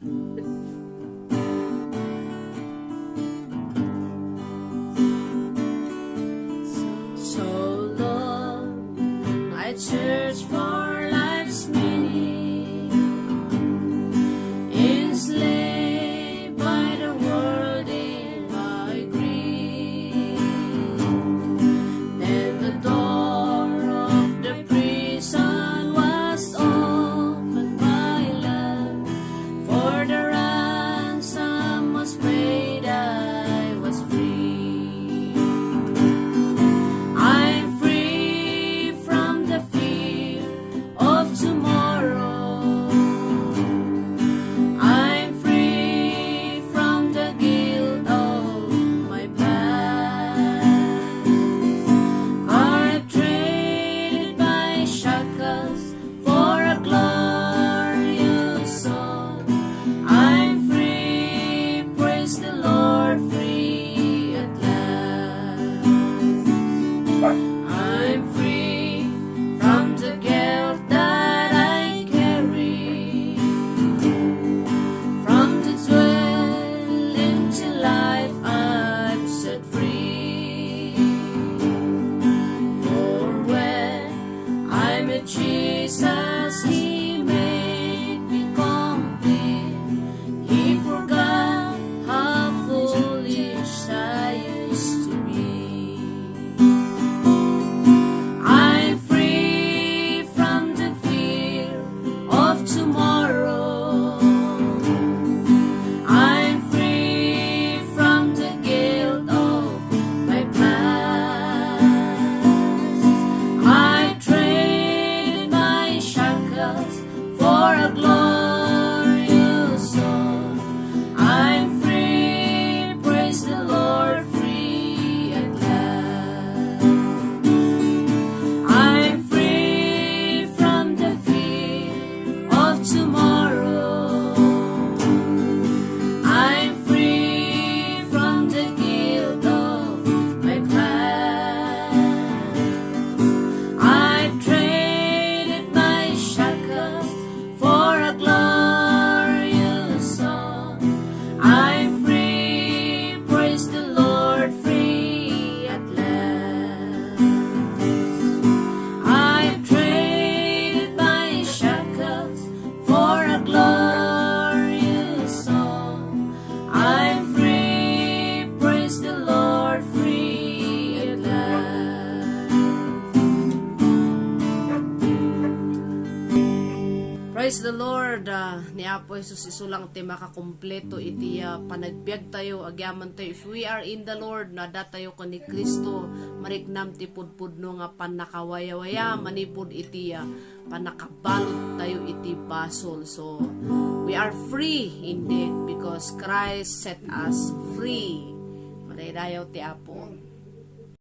So long I search for life's meaning, enslaved by the world in my greed. Then the door of the prison was opened by love, for the ransom was paid, I was free. I'm free from the fear of tomorrow. I'm free from the guilt of my past. I've traded my shackles for a glorious soul. I'm free, praise the Lord, free at last. I'm free from the guilt that I carry, from the dwell into life I'm set free. For when I met Jesus, He made me complete. He forgot how foolish I used to be. I'm free from the fear of tomorrow. I'm free from the guilt of my past. I traded my shackles for a glorious soul. I'm free, praise the Lord, free at last. I'm free from the fear of tomorrow. I'm free from the guilt of my past. I've traded my shackles for a glorious song. I'm free, praise the Lord, free at last. I've traded my shackles for a glorious song. I'm free, praise the Lord, free at last. Praise the Lord. Ni Apo Jesus isulang ti makakumpleto iti panagbiag tayo, agyaman tayo. If we are in the Lord, nada tayo ko ni Kristo, mariknam ti pudpudno nga panakawayawaya, manipud iti panakabalot tayo iti basol. So, we are free indeed because Christ set us free. Madaydayaw ti Apo.